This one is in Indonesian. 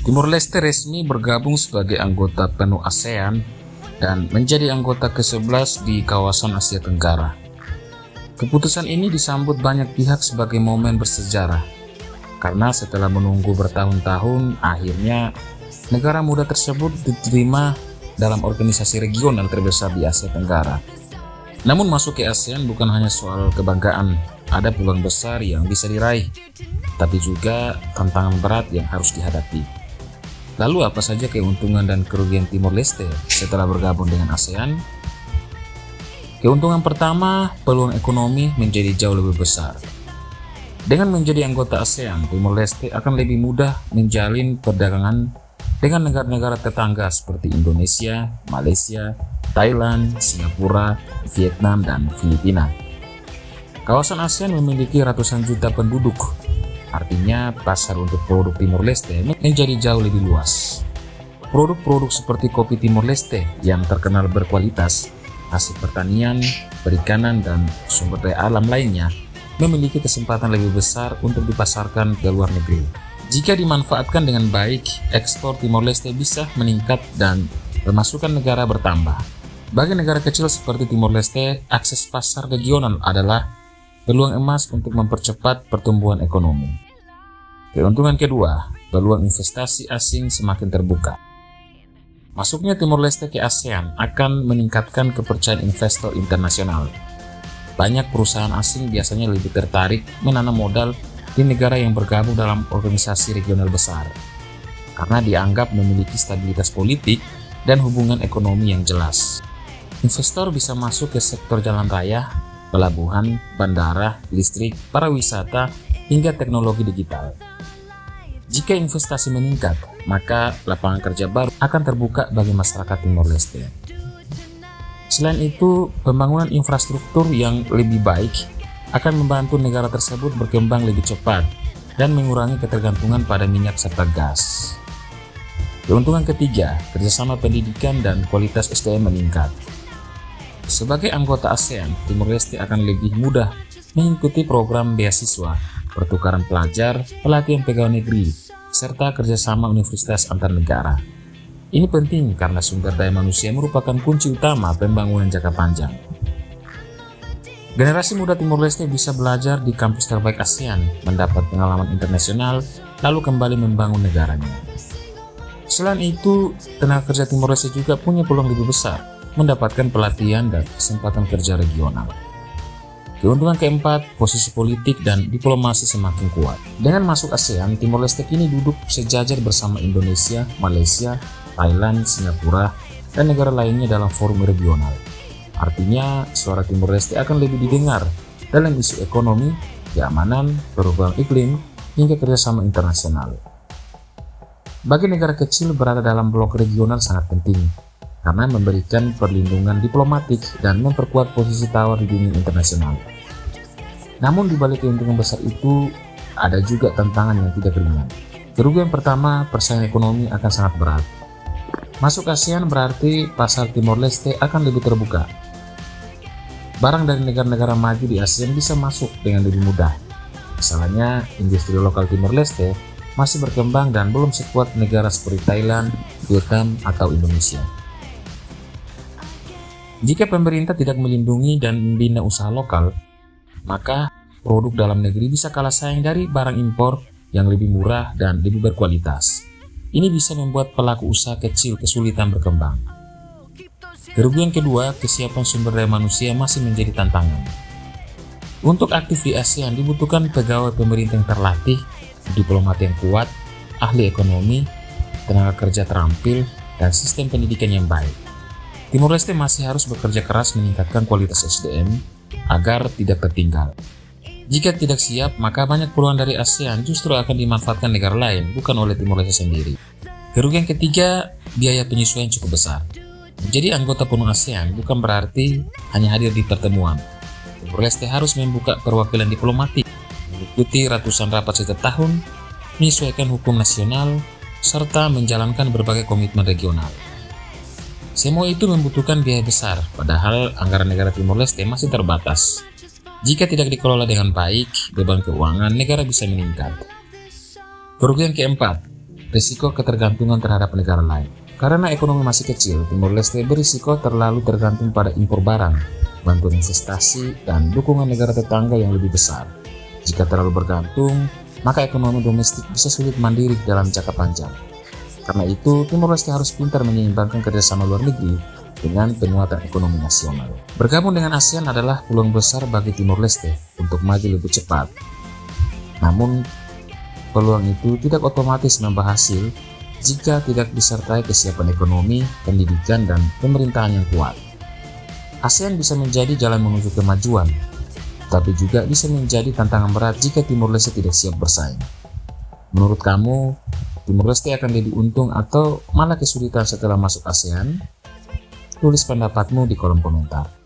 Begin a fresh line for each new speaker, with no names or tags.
Timor Leste resmi bergabung sebagai anggota penuh ASEAN dan menjadi anggota ke-11 di kawasan Asia Tenggara. Keputusan ini disambut banyak pihak sebagai momen bersejarah, karena setelah menunggu bertahun-tahun, akhirnya negara muda tersebut diterima dalam organisasi regional terbesar di Asia Tenggara. Namun masuk ke ASEAN bukan hanya soal kebanggaan, ada peluang besar yang bisa diraih, tapi juga tantangan berat yang harus dihadapi. Lalu apa saja keuntungan dan kerugian Timor Leste setelah bergabung dengan ASEAN? Keuntungan pertama, peluang ekonomi menjadi jauh lebih besar. Dengan menjadi anggota ASEAN, Timor Leste akan lebih mudah menjalin perdagangan dengan negara-negara tetangga seperti Indonesia, Malaysia, Thailand, Singapura, Vietnam, dan Filipina. Kawasan ASEAN memiliki ratusan juta penduduk. Artinya pasar untuk produk Timor Leste menjadi jauh lebih luas. Produk-produk seperti kopi Timor Leste yang terkenal berkualitas, hasil pertanian, perikanan, dan sumber daya alam lainnya memiliki kesempatan lebih besar untuk dipasarkan ke luar negeri. Jika dimanfaatkan dengan baik, ekspor Timor Leste bisa meningkat dan pemasukan negara bertambah. Bagi negara kecil seperti Timor Leste, akses pasar regional adalah peluang emas untuk mempercepat pertumbuhan ekonomi. Keuntungan kedua, peluang investasi asing semakin terbuka. Masuknya Timor Leste ke ASEAN akan meningkatkan kepercayaan investor internasional. Banyak perusahaan asing biasanya lebih tertarik menanam modal di negara yang bergabung dalam organisasi regional besar, karena dianggap memiliki stabilitas politik dan hubungan ekonomi yang jelas. Investor bisa masuk ke sektor jalan raya, pelabuhan, bandara, listrik, pariwisata, hingga teknologi digital. Jika investasi meningkat, maka lapangan kerja baru akan terbuka bagi masyarakat Timor Leste. Selain itu, pembangunan infrastruktur yang lebih baik akan membantu negara tersebut berkembang lebih cepat dan mengurangi ketergantungan pada minyak serta gas. Keuntungan ketiga, kerjasama pendidikan dan kualitas SDM meningkat. Sebagai anggota ASEAN, Timor Leste akan lebih mudah mengikuti program beasiswa, pertukaran pelajar, pelatihan pegawai negeri, serta kerjasama universitas antar negara. Ini penting karena sumber daya manusia merupakan kunci utama pembangunan jangka panjang. Generasi muda Timor Leste bisa belajar di kampus terbaik ASEAN, mendapat pengalaman internasional, lalu kembali membangun negaranya. Selain itu, tenaga kerja Timor Leste juga punya peluang lebih besar mendapatkan pelatihan dan kesempatan kerja regional. Keuntungan keempat, posisi politik dan diplomasi semakin kuat. Dengan masuk ASEAN, Timor Leste kini duduk sejajar bersama Indonesia, Malaysia, Thailand, Singapura, dan negara lainnya dalam forum regional. Artinya, suara Timor Leste akan lebih didengar dalam isu ekonomi, keamanan, perubahan iklim, hingga kerjasama internasional. Bagi negara kecil berada dalam blok regional sangat penting, karena memberikan perlindungan diplomatik dan memperkuat posisi tawar di dunia internasional. Namun di balik keuntungan besar itu, ada juga tantangan yang tidak ringan. Kerugian pertama, persaingan ekonomi akan sangat berat. Masuk ASEAN berarti pasar Timor Leste akan lebih terbuka. Barang dari negara-negara maju di ASEAN bisa masuk dengan lebih mudah. Misalnya, industri lokal Timor Leste masih berkembang dan belum sekuat negara seperti Thailand, Vietnam, atau Indonesia. Jika pemerintah tidak melindungi dan membina usaha lokal, maka produk dalam negeri bisa kalah saing dari barang impor yang lebih murah dan lebih berkualitas. Ini bisa membuat pelaku usaha kecil kesulitan berkembang. Kerugian kedua, kesiapan sumber daya manusia masih menjadi tantangan. Untuk aktif di ASEAN dibutuhkan pegawai pemerintah yang terlatih, diplomat yang kuat, ahli ekonomi, tenaga kerja terampil, dan sistem pendidikan yang baik. Timor Leste masih harus bekerja keras meningkatkan kualitas SDM agar tidak tertinggal. Jika tidak siap, maka banyak peluang dari ASEAN justru akan dimanfaatkan negara lain, bukan oleh Timor Leste sendiri. Kerugian ketiga, biaya penyesuaian cukup besar. Menjadi anggota penuh ASEAN bukan berarti hanya hadir di pertemuan. Timor Leste harus membuka perwakilan diplomatik, mengikuti ratusan rapat setiap tahun, menyesuaikan hukum nasional, serta menjalankan berbagai komitmen regional. Semua itu membutuhkan biaya besar, padahal anggaran negara Timor Leste masih terbatas. Jika tidak dikelola dengan baik, beban keuangan negara bisa meningkat. Kerugian keempat, Risiko ketergantungan terhadap negara lain. Karena ekonomi masih kecil, Timor Leste berisiko terlalu tergantung pada impor barang, bantuan investasi, dan dukungan negara tetangga yang lebih besar. Jika terlalu bergantung, maka ekonomi domestik bisa sulit mandiri dalam jangka panjang. Karena itu, Timor Leste harus pintar menyeimbangkan kerjasama luar negeri dengan penguatan ekonomi nasional. Bergabung dengan ASEAN adalah peluang besar bagi Timor Leste untuk maju lebih cepat. Namun, peluang itu tidak otomatis nambah hasil jika tidak disertai kesiapan ekonomi, pendidikan, dan pemerintahan yang kuat. ASEAN bisa menjadi jalan menuju kemajuan, tapi juga bisa menjadi tantangan berat jika Timor Leste tidak siap bersaing. Menurut kamu, Timor Leste akan lebih untung atau malah kesulitan setelah masuk ASEAN? Tulis pendapatmu di kolom komentar.